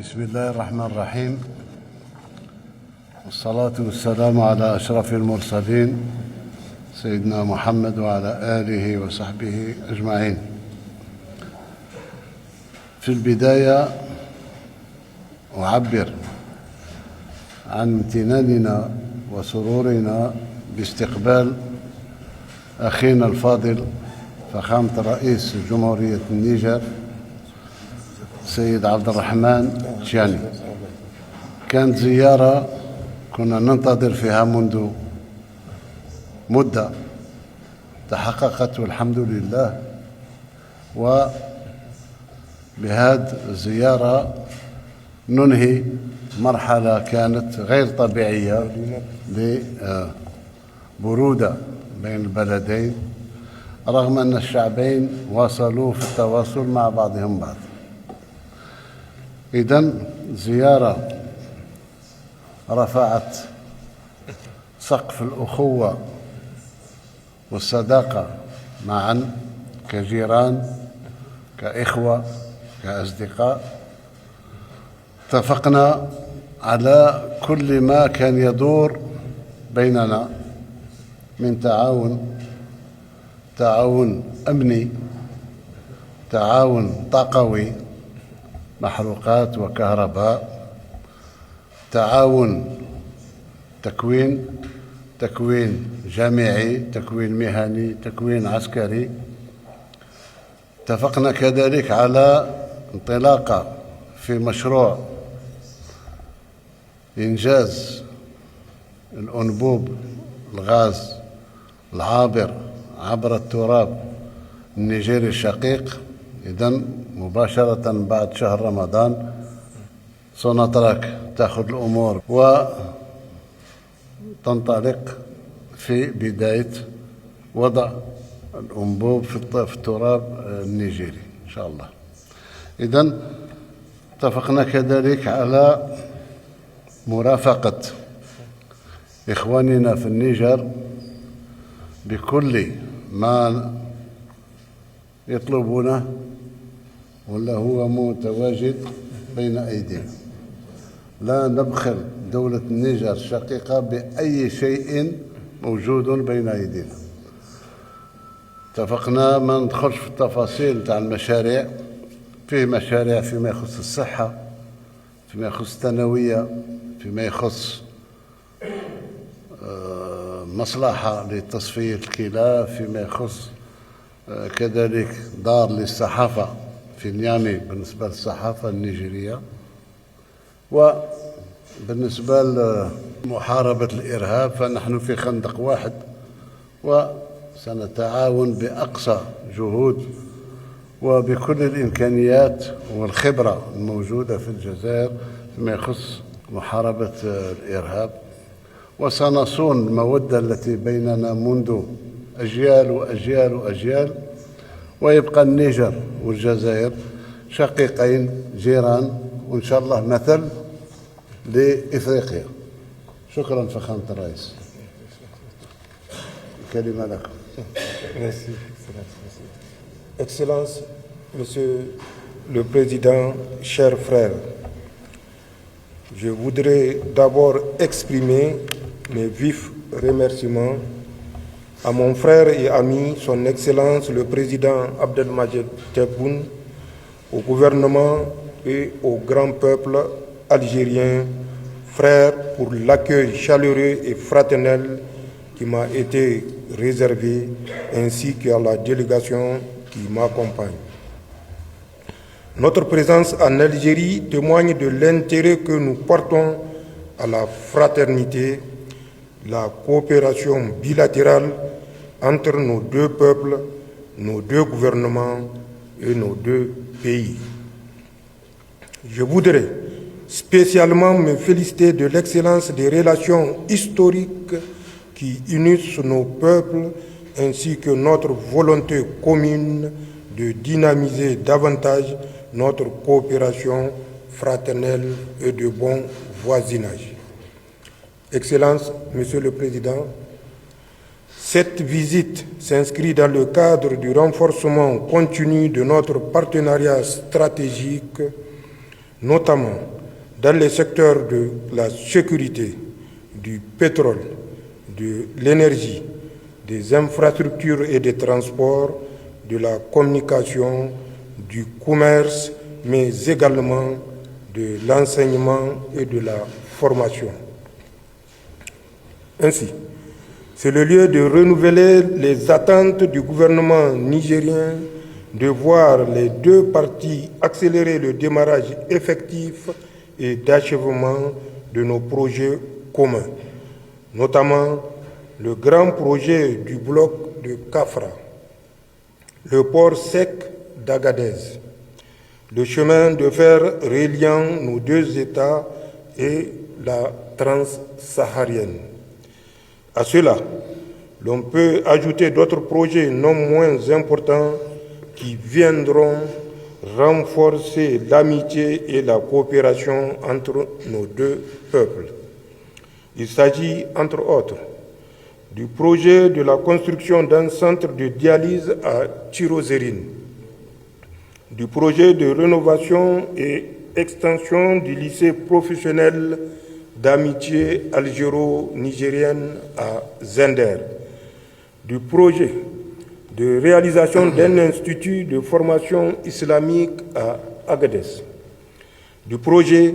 بسم الله الرحمن الرحيم، والصلاة والسلام على أشرف المرسلين سيدنا محمد وعلى آله وصحبه أجمعين. في البداية أعبر عن امتناننا وسرورنا باستقبال أخينا الفاضل فخامة رئيس جمهورية النيجر سيد عبد الرحمن تشاني. كانت زيارة كنا ننتظر فيها منذ مدة، تحققت والحمد لله. وبهذه الزيارة ننهي مرحلة كانت غير طبيعية لبرودة بين البلدين، رغم أن الشعبين واصلوا في التواصل مع بعضهم بعض. إذن زيارة رفعت سقف الأخوة والصداقة معا كجيران، كإخوة، كأصدقاء. اتفقنا على كل ما كان يدور بيننا من تعاون أمني، تعاون طاقوي، محروقات وكهرباء، تعاون تكوين جامعي، تكوين مهني، تكوين عسكري. اتفقنا كذلك على انطلاقة في مشروع إنجاز الأنبوب الغاز العابر عبر التراب النيجيري الشقيق. إذن مباشرة بعد شهر رمضان سنترك تأخذ الأمور وتنطلق في بداية وضع الأنبوب في التراب النيجيري إن شاء الله. إذن اتفقنا كذلك على مرافقة إخواننا في النيجر بكل ما يطلبونه ولا هو متواجد بين أيدينا. لا نبخل دولة النيجر الشقيقة بأي شيء موجود بين أيدينا. اتفقنا ما ندخلش في التفاصيل تاع المشاريع، فيه مشاريع فيما يخص الصحة، فيما يخص الثانوية، فيما يخص مصلحة لتصفية الكلى، فيما يخص كذلك دار للصحافة في نيامي بالنسبة للصحافة النيجيرية، وبالنسبة لمحاربة الإرهاب فنحن في خندق واحد، وسنتعاون بأقصى جهود وبكل الإمكانيات والخبرة الموجودة في الجزائر فيما يخص محاربة الإرهاب. وسنصون المودة التي بيننا منذ أجيال وأجيال وأجيال، ويبقى النيجر والجزائر شقيقين جيران، وإن شاء الله مثل لإفريقيا. شكرا فخامة الرئيس، الكلمة لكم. Merci, Excellence, Monsieur le Président, chers frères, je voudrais d'abord exprimer mes vifs remerciements à mon frère et ami, son Excellence le Président Abdelmadjid Tebboune, au gouvernement et au grand peuple algérien, frères, pour l'accueil chaleureux et fraternel qui m'a été réservé, ainsi qu'à la délégation qui m'accompagne. Notre présence en Algérie témoigne de l'intérêt que nous portons à la fraternité, la coopération bilatérale entre nos deux peuples, nos deux gouvernements et nos deux pays. Je voudrais spécialement me féliciter de l'excellence des relations historiques qui unissent nos peuples, ainsi que notre volonté commune de dynamiser davantage notre coopération fraternelle et de bon voisinage. Excellence, Monsieur le Président, cette visite s'inscrit dans le cadre du renforcement continu de notre partenariat stratégique notamment dans les secteurs de la sécurité, du pétrole, de l'énergie, des infrastructures et des transports, de la communication, du commerce, mais également de l'enseignement et de la formation. Ainsi, c'est le lieu de renouveler les attentes du gouvernement nigérien de voir les deux parties accélérer le démarrage effectif et d'achèvement de nos projets communs, notamment le grand projet du bloc de Kafra, le port sec d'Agadez, le chemin de fer reliant nos deux États et la transsaharienne. À cela, l'on peut ajouter d'autres projets non moins importants qui viendront renforcer l'amitié et la coopération entre nos deux peuples. Il s'agit, entre autres, du projet de la construction d'un centre de dialyse à Tirozérine, du projet de rénovation et extension du lycée professionnel d'amitié algéro-nigérienne à Zender, du projet de réalisation d'un institut de formation islamique à Agadez, du projet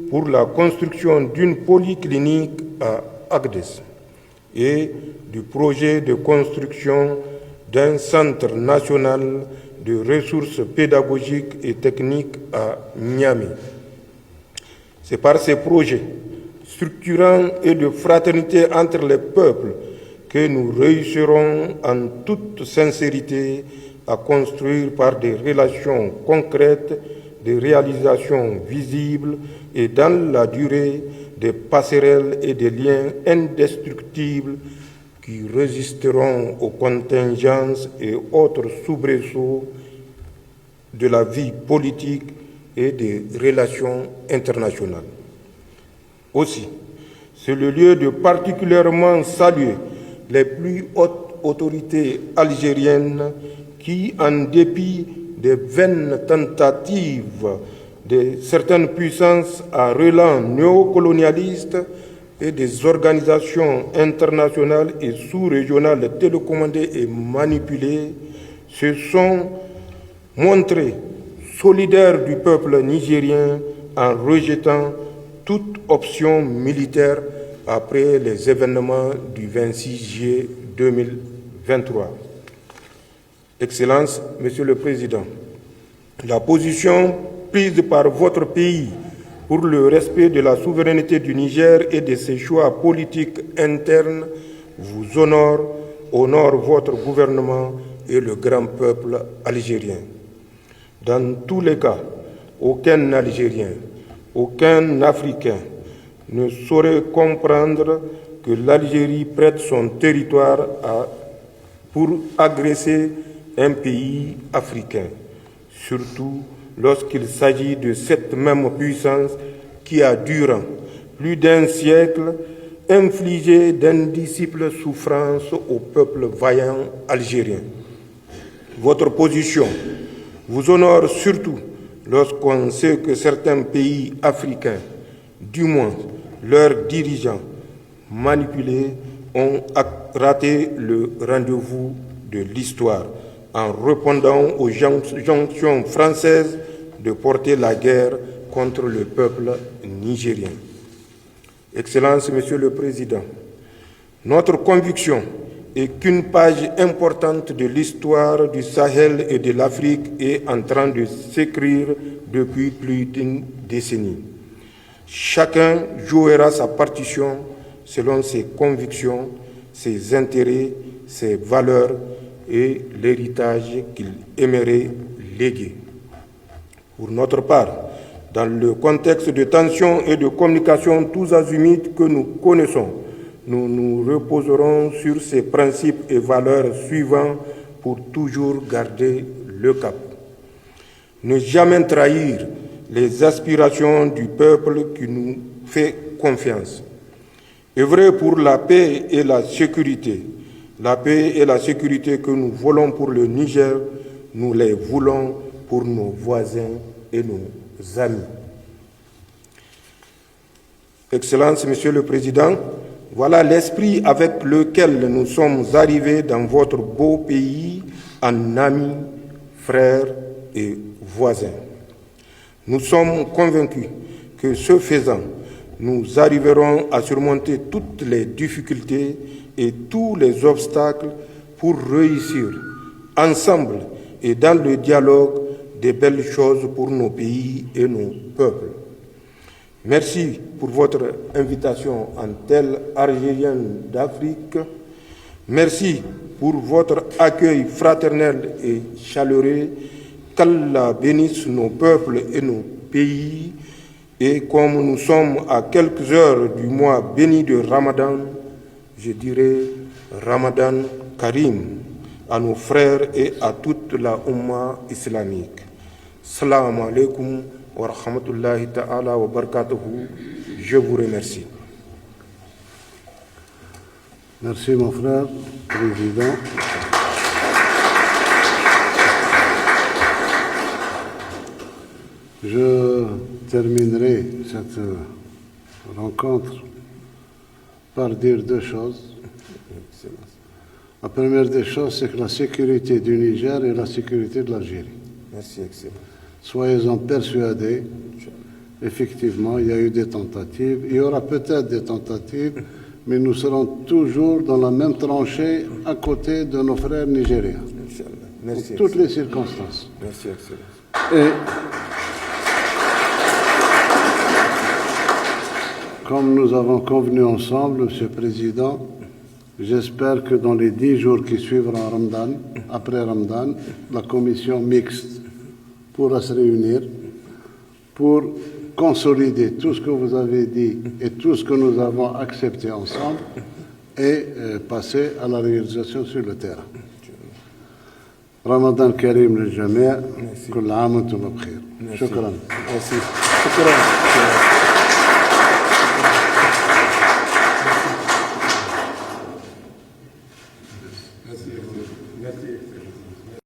pour la construction d'une polyclinique à Agadez et du projet de construction d'un centre national de ressources pédagogiques et techniques à Niamey. C'est par ces projets structurants et de fraternité entre les peuples que nous réussirons en toute sincérité à construire par des relations concrètes, des réalisations visibles et dans la durée des passerelles et des liens indestructibles qui résisteront aux contingences et autres soubresauts de la vie politique et des relations internationales. Aussi, c'est le lieu de particulièrement saluer les plus hautes autorités algériennes qui, en dépit des vaines tentatives de certaines puissances à relents néocolonialistes et des organisations internationales et sous-régionales télécommandées et manipulées, se sont montrées solidaires du peuple nigérien en rejetant toute option militaire après les événements du 26 juillet 2023. Excellences, Monsieur le Président, la position prise par votre pays pour le respect de la souveraineté du Niger et de ses choix politiques internes vous honore votre gouvernement et le grand peuple algérien. Dans tous les cas, aucun Algérien, aucun Africain ne saurait comprendre que l'Algérie prête son territoire pour agresser un pays africain, surtout lorsqu'il s'agit de cette même puissance qui a, durant plus d'un siècle, infligé d'indicibles souffrances au peuple vaillant algérien. Votre position vous honore surtout lorsqu'on sait que certains pays africains, du moins leurs dirigeants manipulés, ont raté le rendez-vous de l'histoire en répondant aux injonctions françaises de porter la guerre contre le peuple nigérien. Excellences, Monsieur le Président, notre conviction est qu'une page importante de l'histoire du Sahel et de l'Afrique est en train de s'écrire depuis plus d'une décennie. Chacun jouera sa partition selon ses convictions, ses intérêts, ses valeurs et l'héritage qu'il aimerait léguer. Pour notre part, dans le contexte de tensions et de communication tous azimuts que nous connaissons, nous nous reposerons sur ces principes et valeurs suivants pour toujours garder le cap. Ne jamais trahir les aspirations du peuple qui nous fait confiance. Œuvrer pour la paix et la sécurité. La paix et la sécurité que nous voulons pour le Niger, nous les voulons pour nos voisins et nos amis. Excellences, Monsieur le Président, voilà l'esprit avec lequel nous sommes arrivés dans votre beau pays en amis, frères et voisins. Nous sommes convaincus que ce faisant, nous arriverons à surmonter toutes les difficultés et tous les obstacles pour réussir ensemble et dans le dialogue des belles choses pour nos pays et nos peuples. Merci pour votre invitation en terre algérienne d'Afrique. Merci pour votre accueil fraternel et chaleureux. Qu'Allah bénisse nos peuples et nos pays. Et comme nous sommes à quelques heures du mois béni de Ramadan, je dirais Ramadan Karim à nos frères et à toute la Ummah islamique. Salam alaikum wa rahmatullahi ta'ala wa barakatuhu. Je vous remercie. Merci mon frère, Président. Je terminerai cette rencontre par dire deux choses. La première des choses, c'est que la sécurité du Niger est la sécurité de l'Algérie. Merci, Excellence. Soyez-en persuadés, effectivement, il y a eu des tentatives, il y aura peut-être des tentatives, mais nous serons toujours dans la même tranchée à côté de nos frères nigériens. Merci, dans toutes les circonstances. Merci, Excellence. Et comme nous avons convenu ensemble, Monsieur le Président, j'espère que dans les 10 jours qui suivront Ramadan, après Ramadan, la commission mixte pourra se réunir pour consolider tout ce que vous avez dit et tout ce que nous avons accepté ensemble et passer à la réalisation sur le terrain. Ramadan Karim le Jami', كل عام وانتم بخير. شكرا. Merci.